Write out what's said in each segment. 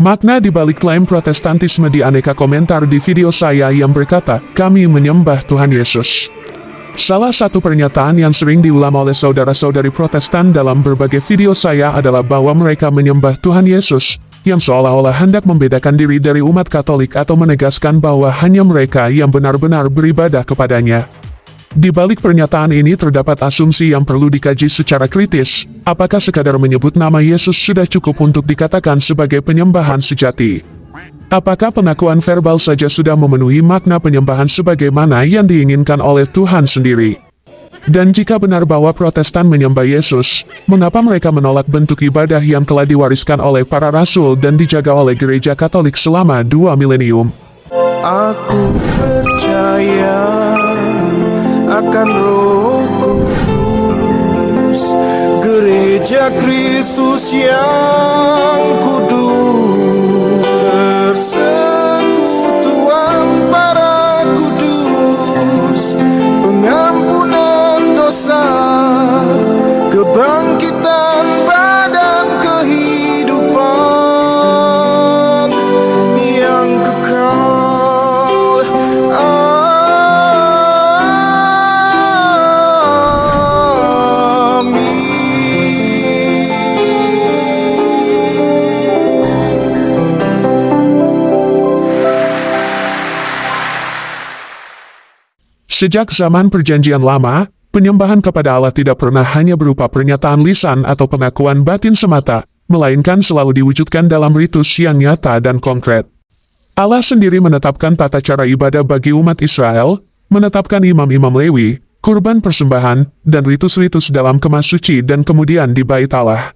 Makna dibalik klaim protestantisme di aneka komentar di video saya yang berkata, kami menyembah Tuhan Yesus. Salah satu pernyataan yang sering diulang oleh saudara-saudari Protestan dalam berbagai video saya adalah bahwa mereka menyembah Tuhan Yesus, yang seolah-olah hendak membedakan diri dari umat Katolik atau menegaskan bahwa hanya mereka yang benar-benar beribadah kepadanya. Di balik pernyataan ini terdapat asumsi yang perlu dikaji secara kritis, apakah sekadar menyebut nama Yesus sudah cukup untuk dikatakan sebagai penyembahan sejati? Apakah pengakuan verbal saja sudah memenuhi makna penyembahan sebagaimana yang diinginkan oleh Tuhan sendiri? Dan jika benar bahwa Protestan menyembah Yesus, mengapa mereka menolak bentuk ibadah yang telah diwariskan oleh para rasul dan dijaga oleh gereja Katolik selama 2 milenium? Aku percaya akan Roh Kudus, Gereja Kristus yang kudus, persekutuan para kudus, pengampunan dosa, kebangkitan badan, kehidupan yang kekal. Sejak zaman Perjanjian Lama, penyembahan kepada Allah tidak pernah hanya berupa pernyataan lisan atau pengakuan batin semata, melainkan selalu diwujudkan dalam ritus yang nyata dan konkret. Allah sendiri menetapkan tata cara ibadah bagi umat Israel, menetapkan imam-imam Lewi, kurban persembahan, dan ritus-ritus dalam kemah suci dan kemudian di bait Allah.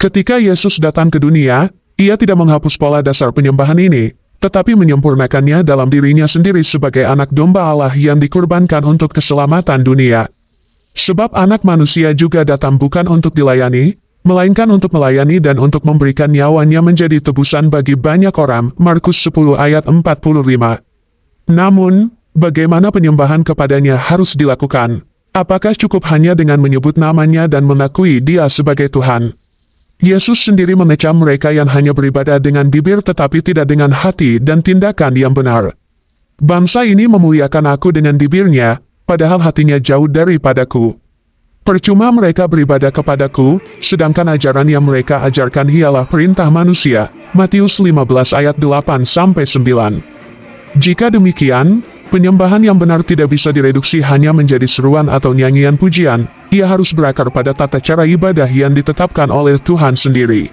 Ketika Yesus datang ke dunia, Ia tidak menghapus pola dasar penyembahan ini, tetapi menyempurnakannya dalam dirinya sendiri sebagai anak domba Allah yang dikurbankan untuk keselamatan dunia. Sebab anak manusia juga datang bukan untuk dilayani, melainkan untuk melayani dan untuk memberikan nyawanya menjadi tebusan bagi banyak orang. Markus 10 ayat 45. Namun, bagaimana penyembahan kepadanya harus dilakukan? Apakah cukup hanya dengan menyebut namanya dan mengakui Dia sebagai Tuhan? Yesus sendiri mengecam mereka yang hanya beribadah dengan bibir tetapi tidak dengan hati dan tindakan yang benar. Bangsa ini memuliakan aku dengan bibirnya, padahal hatinya jauh daripadaku. Percuma mereka beribadah kepadaku, sedangkan ajaran yang mereka ajarkan ialah perintah manusia. Matius 15 ayat 8-9. Jika demikian, penyembahan yang benar tidak bisa direduksi hanya menjadi seruan atau nyanyian pujian, ia harus berakar pada tata cara ibadah yang ditetapkan oleh Tuhan sendiri.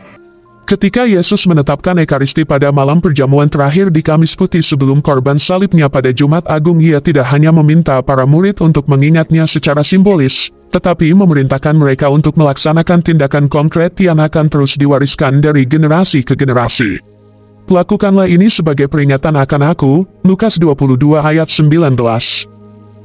Ketika Yesus menetapkan Ekaristi pada malam perjamuan terakhir di Kamis Putih sebelum korban salibnya pada Jumat Agung, Ia tidak hanya meminta para murid untuk mengingatnya secara simbolis, tetapi memerintahkan mereka untuk melaksanakan tindakan konkret yang akan terus diwariskan dari generasi ke generasi. Lakukanlah ini sebagai peringatan akan aku, Lukas 22 ayat 19.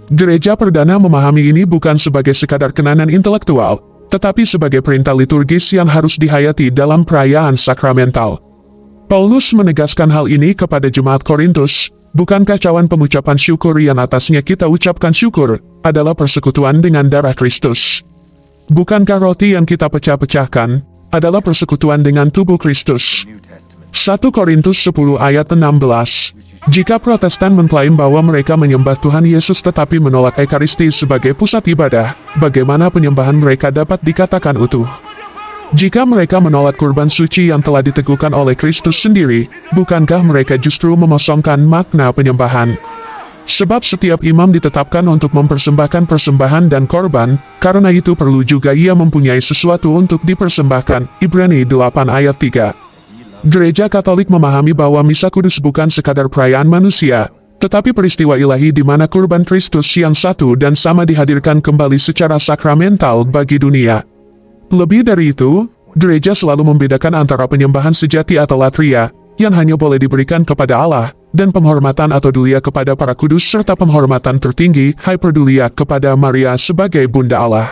Gereja perdana memahami ini bukan sebagai sekadar kenanan intelektual, tetapi sebagai perintah liturgis yang harus dihayati dalam perayaan sakramental. Paulus menegaskan hal ini kepada jemaat Korintus, bukankah cawan pengucapan syukur yang atasnya kita ucapkan syukur, adalah persekutuan dengan darah Kristus? Bukankah roti yang kita pecah-pecahkan, adalah persekutuan dengan tubuh Kristus? 1 Korintus 10 ayat 16. Jika Protestan mengklaim bahwa mereka menyembah Tuhan Yesus tetapi menolak Ekaristi sebagai pusat ibadah, bagaimana penyembahan mereka dapat dikatakan utuh? Jika mereka menolak kurban suci yang telah diteguhkan oleh Kristus sendiri, bukankah mereka justru memosongkan makna penyembahan? Sebab setiap imam ditetapkan untuk mempersembahkan persembahan dan korban, karena itu perlu juga ia mempunyai sesuatu untuk dipersembahkan. Ibrani 8 ayat 3. Gereja Katolik memahami bahwa misa kudus bukan sekadar perayaan manusia, tetapi peristiwa ilahi di mana kurban Kristus yang satu dan sama dihadirkan kembali secara sakramental bagi dunia. Lebih dari itu, gereja selalu membedakan antara penyembahan sejati atau latria, yang hanya boleh diberikan kepada Allah, dan penghormatan atau dulia kepada para kudus serta penghormatan tertinggi, hyperdulia kepada Maria sebagai Bunda Allah.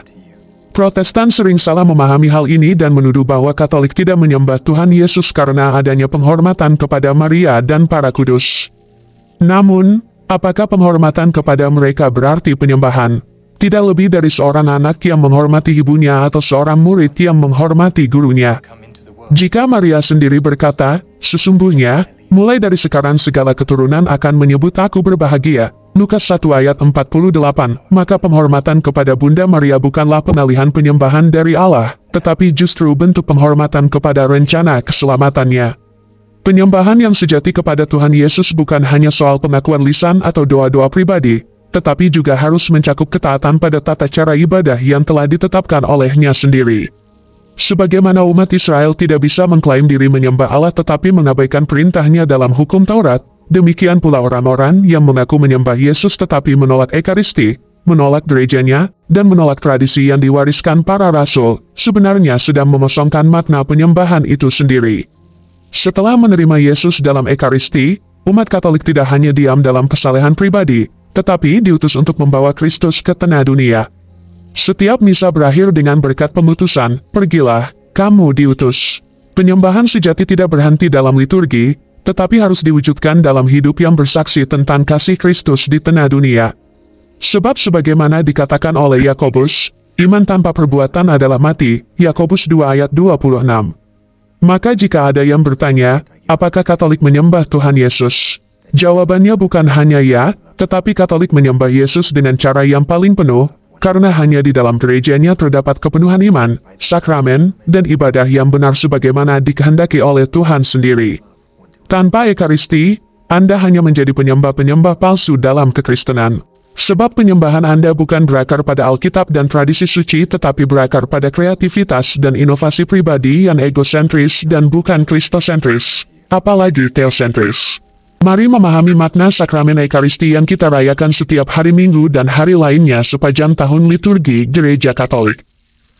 Protestan sering salah memahami hal ini dan menuduh bahwa Katolik tidak menyembah Tuhan Yesus karena adanya penghormatan kepada Maria dan para kudus. Namun, apakah penghormatan kepada mereka berarti penyembahan? Tidak lebih dari seorang anak yang menghormati ibunya atau seorang murid yang menghormati gurunya. Jika Maria sendiri berkata, Sesungguhnya, mulai dari sekarang segala keturunan akan menyebut aku berbahagia. Lukas 1 ayat 48, maka penghormatan kepada Bunda Maria bukanlah pengalihan penyembahan dari Allah, tetapi justru bentuk penghormatan kepada rencana keselamatannya. Penyembahan yang sejati kepada Tuhan Yesus bukan hanya soal pengakuan lisan atau doa-doa pribadi, tetapi juga harus mencakup ketaatan pada tata cara ibadah yang telah ditetapkan olehnya sendiri. Sebagaimana umat Israel tidak bisa mengklaim diri menyembah Allah tetapi mengabaikan perintahnya dalam hukum Taurat, demikian pula orang-orang yang mengaku menyembah Yesus tetapi menolak Ekaristi, menolak gerejanya, dan menolak tradisi yang diwariskan para rasul, sebenarnya sedang memosongkan makna penyembahan itu sendiri. Setelah menerima Yesus dalam Ekaristi, umat Katolik tidak hanya diam dalam kesalehan pribadi, tetapi diutus untuk membawa Kristus ke tengah dunia. Setiap misa berakhir dengan berkat pemutusan, pergilah, kamu diutus. Penyembahan sejati tidak berhenti dalam liturgi, tetapi harus diwujudkan dalam hidup yang bersaksi tentang kasih Kristus di tengah dunia. Sebab sebagaimana dikatakan oleh Yakobus, iman tanpa perbuatan adalah mati, Yakobus 2 ayat 26. Maka jika ada yang bertanya, apakah Katolik menyembah Tuhan Yesus? Jawabannya bukan hanya ya, tetapi Katolik menyembah Yesus dengan cara yang paling penuh, karena hanya di dalam gerejanya terdapat kepenuhan iman, sakramen, dan ibadah yang benar sebagaimana dikehendaki oleh Tuhan sendiri. Tanpa Ekaristi, Anda hanya menjadi penyembah-penyembah palsu dalam kekristenan. Sebab penyembahan Anda bukan berakar pada Alkitab dan tradisi suci tetapi berakar pada kreativitas dan inovasi pribadi yang egosentris dan bukan kristosentris, apalagi teosentris. Mari memahami makna sakramen Ekaristi yang kita rayakan setiap hari Minggu dan hari lainnya sepanjang tahun liturgi Gereja Katolik.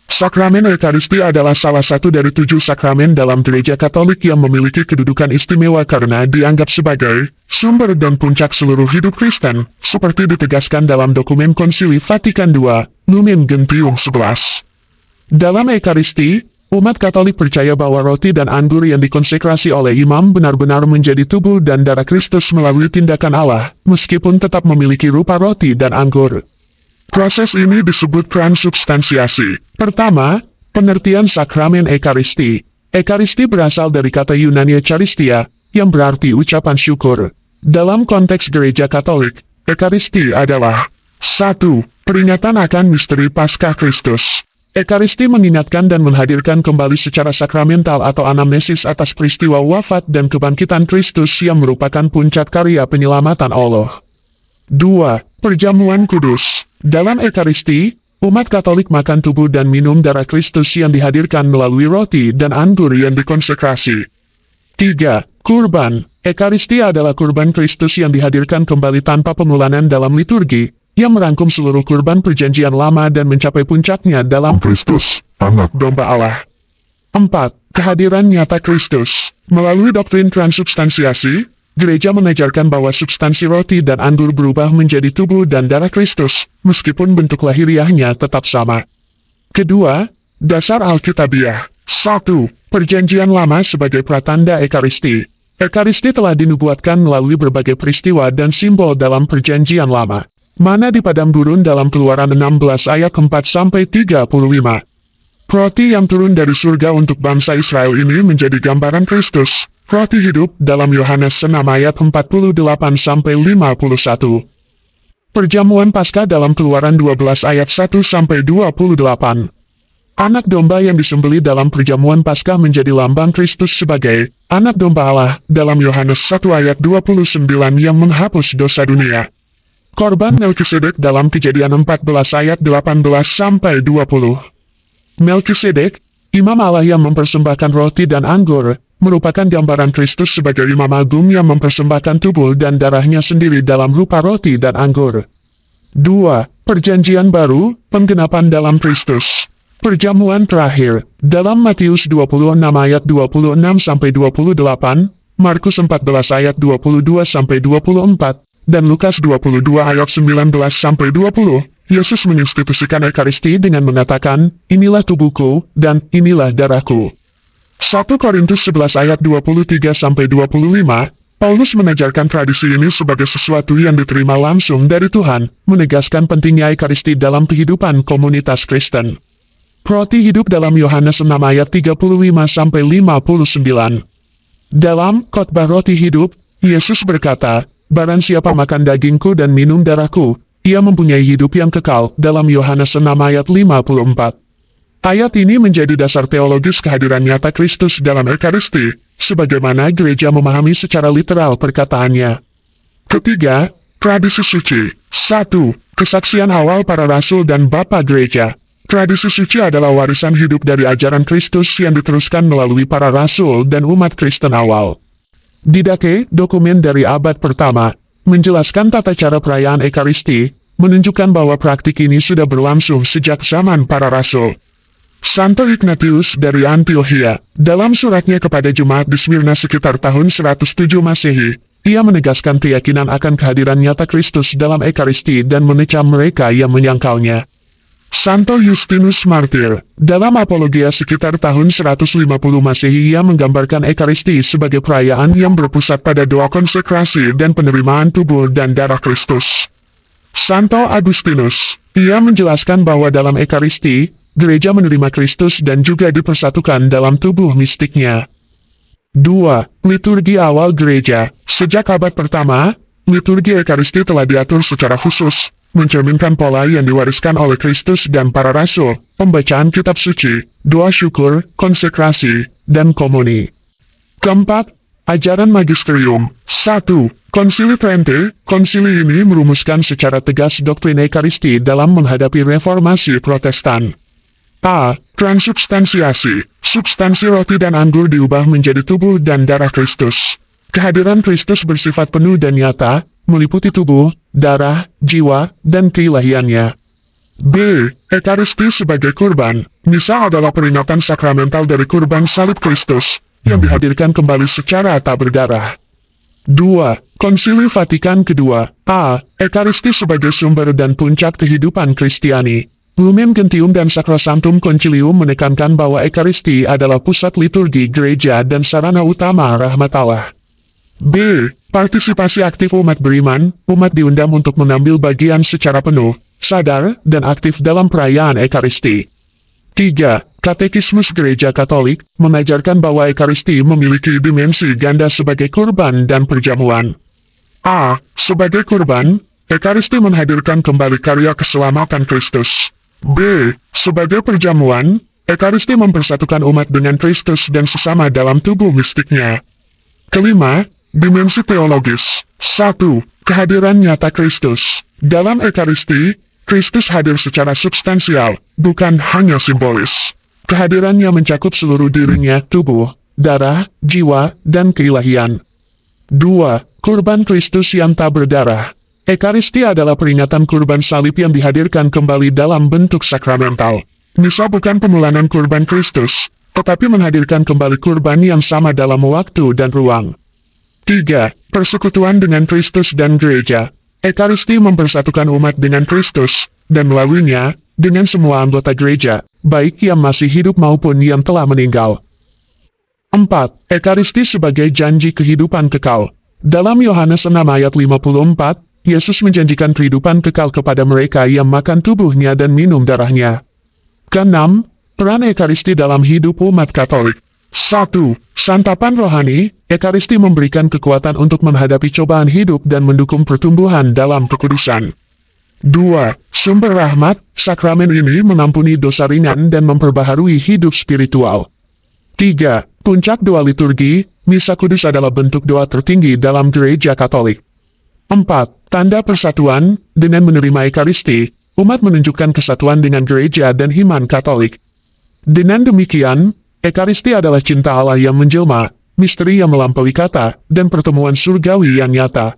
Sakramen Ekaristi adalah salah satu dari 7 sakramen dalam Gereja Katolik yang memiliki kedudukan istimewa karena dianggap sebagai sumber dan puncak seluruh hidup Kristen, seperti ditegaskan dalam dokumen Konsili Vatikan II, Lumen Gentium 11. Dalam Ekaristi, umat Katolik percaya bahwa roti dan anggur yang dikonsekrasi oleh imam benar-benar menjadi tubuh dan darah Kristus melalui tindakan Allah, meskipun tetap memiliki rupa roti dan anggur. Proses ini disebut transubstansiasi. Pertama, pengertian sakramen Ekaristi. Ekaristi berasal dari kata Yunani Ekaristia, yang berarti ucapan syukur. Dalam konteks Gereja Katolik, Ekaristi adalah 1. Peringatan akan misteri Paskah Kristus. Ekaristi mengingatkan dan menghadirkan kembali secara sakramental atau anamnesis atas peristiwa wafat dan kebangkitan Kristus yang merupakan puncak karya penyelamatan Allah. 2. Perjamuan kudus. Dalam Ekaristi, umat Katolik makan tubuh dan minum darah Kristus yang dihadirkan melalui roti dan anggur yang dikonsekrasi. 3. Kurban. Ekaristi adalah kurban Kristus yang dihadirkan kembali tanpa pengulanan dalam liturgi, yang merangkum seluruh kurban perjanjian lama dan mencapai puncaknya dalam Kristus, Anak Domba Allah. 4. Kehadiran nyata Kristus. Melalui doktrin transubstansiasi, Gereja mengajarkan bahwa substansi roti dan anggur berubah menjadi tubuh dan darah Kristus, meskipun bentuk lahiriahnya tetap sama. Kedua, dasar Alkitabiah. 1. Perjanjian Lama sebagai pratanda Ekaristi. Ekaristi telah dinubuatkan melalui berbagai peristiwa dan simbol dalam Perjanjian Lama. Mana di padang gurun dalam Keluaran 16 ayat 4-35. Roti yang turun dari surga untuk bangsa Israel ini menjadi gambaran Kristus. Roti hidup dalam Yohanes 6 ayat 48-51. Perjamuan Paskah dalam Keluaran 12 ayat 1-28. Anak domba yang disembelih dalam perjamuan Paskah menjadi lambang Kristus sebagai Anak Domba Allah dalam Yohanes 1 ayat 29 yang menghapus dosa dunia. Korban Melkisedek dalam Kejadian 14 ayat 18-20. Melkisedek, imam Allah yang mempersembahkan roti dan anggur, merupakan gambaran Kristus sebagai imam agung yang mempersembahkan tubuh dan darahnya sendiri dalam rupa roti dan anggur. 2. Perjanjian Baru, penggenapan dalam Kristus. Perjamuan terakhir, dalam Matius 26 ayat 26-28, Markus 14 ayat 22-24, dan Lukas 22 ayat 19-20, Yesus menginstitusikan Ekaristi dengan mengatakan, inilah tubuhku, dan inilah darahku. 1 Korintus 11 ayat 23-25, Paulus mengajarkan tradisi ini sebagai sesuatu yang diterima langsung dari Tuhan, menegaskan pentingnya Ekaristi dalam kehidupan komunitas Kristen. Roti hidup dalam Yohanes 6 ayat 35-59. Dalam khotbah roti hidup, Yesus berkata, "Barang siapa makan dagingku dan minum darahku, ia mempunyai hidup yang kekal," dalam Yohanes 6 ayat 54. Ayat ini menjadi dasar teologis kehadiran nyata Kristus dalam Ekaristi, sebagaimana gereja memahami secara literal perkataannya. Ketiga, tradisi suci. 1. Kesaksian awal para rasul dan Bapa Gereja. Tradisi suci adalah warisan hidup dari ajaran Kristus yang diteruskan melalui para rasul dan umat Kristen awal. Didache, dokumen dari abad pertama, menjelaskan tata cara perayaan Ekaristi, menunjukkan bahwa praktik ini sudah berlangsung sejak zaman para rasul. Santo Ignatius dari Antiochia, dalam suratnya kepada jemaat di Smyrna sekitar tahun 107 Masehi, ia menegaskan keyakinan akan kehadiran nyata Kristus dalam Ekaristi dan mengecam mereka yang menyangkalnya. Santo Justinus Martir, dalam Apologia sekitar tahun 150 Masehi, ia menggambarkan Ekaristi sebagai perayaan yang berpusat pada doa konsekrasi dan penerimaan tubuh dan darah Kristus. Santo Agustinus, ia menjelaskan bahwa dalam Ekaristi, gereja menerima Kristus dan juga dipersatukan dalam tubuh mistiknya. 2. Liturgi awal gereja. Sejak abad pertama, liturgi Ekaristi telah diatur secara khusus, mencerminkan pola yang diwariskan oleh Kristus dan para rasul, pembacaan kitab suci, doa syukur, konsekrasi, dan komuni. Keempat, ajaran magisterium. 1. Konsili Trente. Konsili ini merumuskan secara tegas doktrin Ekaristi dalam menghadapi reformasi Protestan. A. Transubstansiasi. Substansi roti dan anggur diubah menjadi tubuh dan darah Kristus. Kehadiran Kristus bersifat penuh dan nyata, meliputi tubuh, darah, jiwa, dan keilahiannya. B. Ekaristi sebagai kurban. Misa adalah peringatan sakramental dari kurban salib Kristus, yang dihadirkan kembali secara tak berdarah. 2. Konsili Vatikan II. A. Ekaristi sebagai sumber dan puncak kehidupan Kristiani. Lumen Gentium dan Sacrosanctum Concilium menekankan bahwa Ekaristi adalah pusat liturgi gereja dan sarana utama rahmat Allah. B. Partisipasi aktif umat beriman. Umat diundang untuk mengambil bagian secara penuh, sadar, dan aktif dalam perayaan Ekaristi. 3. Katekismus Gereja Katolik mengajarkan bahwa Ekaristi memiliki dimensi ganda sebagai kurban dan perjamuan. A. Sebagai kurban, Ekaristi menghadirkan kembali karya keselamatan Kristus. B. Sebagai perjamuan, Ekaristi mempersatukan umat dengan Kristus dan sesama dalam tubuh mistiknya. Kelima, dimensi teologis. 1. Kehadiran nyata Kristus. Dalam Ekaristi, Kristus hadir secara substansial, bukan hanya simbolis. Kehadirannya mencakup seluruh dirinya, tubuh, darah, jiwa, dan keilahian. 2. Kurban Kristus yang tak berdarah. Ekaristi adalah peringatan kurban salib yang dihadirkan kembali dalam bentuk sakramental. Misa bukan pemulanan kurban Kristus, tetapi menghadirkan kembali kurban yang sama dalam waktu dan ruang. 3. Persekutuan dengan Kristus dan gereja. Ekaristi mempersatukan umat dengan Kristus, dan melaluinya, dengan semua anggota gereja, baik yang masih hidup maupun yang telah meninggal. 4. Ekaristi sebagai janji kehidupan kekal. Dalam Yohanes 6 ayat 54, Yesus menjanjikan kehidupan kekal kepada mereka yang makan tubuhnya dan minum darahnya. Keenam, peran Ekaristi dalam hidup umat Katolik. 1. Santapan rohani. Ekaristi memberikan kekuatan untuk menghadapi cobaan hidup dan mendukung pertumbuhan dalam kekudusan. 2. Sumber rahmat. Sakramen ini mengampuni dosa ringan dan memperbaharui hidup spiritual. 3. Puncak doa liturgi. Misa kudus adalah bentuk doa tertinggi dalam gereja Katolik. 4. Tanda persatuan. Dengan menerima Ekaristi, umat menunjukkan kesatuan dengan gereja dan iman Katolik. Dengan demikian, Ekaristi adalah cinta Allah yang menjelma, misteri yang melampaui kata, dan pertemuan surgawi yang nyata.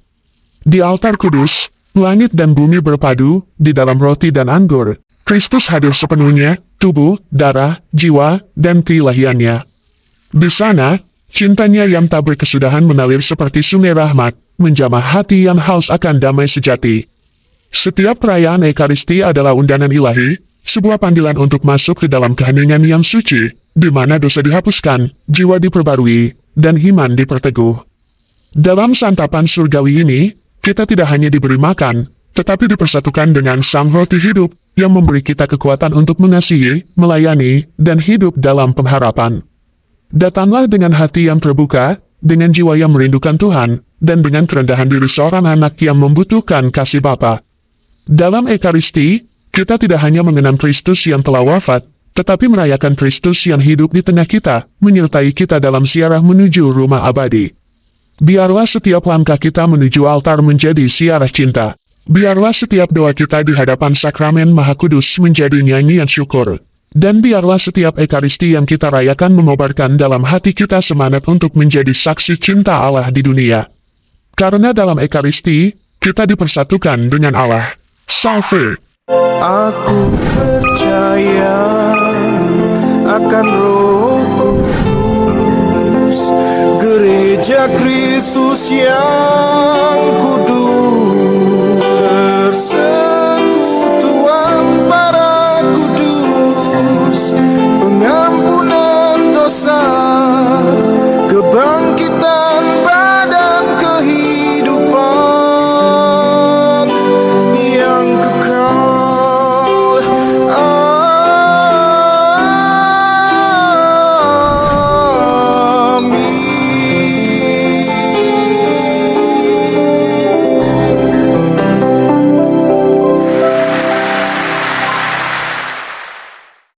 Di altar kudus, langit dan bumi berpadu, di dalam roti dan anggur, Kristus hadir sepenuhnya, tubuh, darah, jiwa, dan keilahiannya. Di sana, cintanya yang tak berkesudahan mengalir seperti sungai rahmat, menjamah hati yang haus akan damai sejati. Setiap perayaan Ekaristi adalah undangan ilahi, sebuah panggilan untuk masuk ke dalam keheningan yang suci, di mana dosa dihapuskan, jiwa diperbarui, dan iman diperteguh. Dalam santapan surgawi ini, kita tidak hanya diberi makan, tetapi dipersatukan dengan Sang Roti Hidup, yang memberi kita kekuatan untuk mengasihi, melayani, dan hidup dalam pengharapan. Datanglah dengan hati yang terbuka, dengan jiwa yang merindukan Tuhan, dan dengan kerendahan diri seorang anak yang membutuhkan kasih Bapa. Dalam Ekaristi, kita tidak hanya mengenang Kristus yang telah wafat, tetapi merayakan Kristus yang hidup di tengah kita, menyertai kita dalam ziarah menuju rumah abadi. Biarlah setiap langkah kita menuju altar menjadi ziarah cinta. Biarlah setiap doa kita di hadapan sakramen Maha Kudus menjadi nyanyian syukur. Dan biarlah setiap Ekaristi yang kita rayakan mengobarkan dalam hati kita semangat untuk menjadi saksi cinta Allah di dunia. Karena dalam Ekaristi, kita dipersatukan dengan Allah. Salve! Aku percaya akan Roh Kudus, Gereja Kristus yang kudus.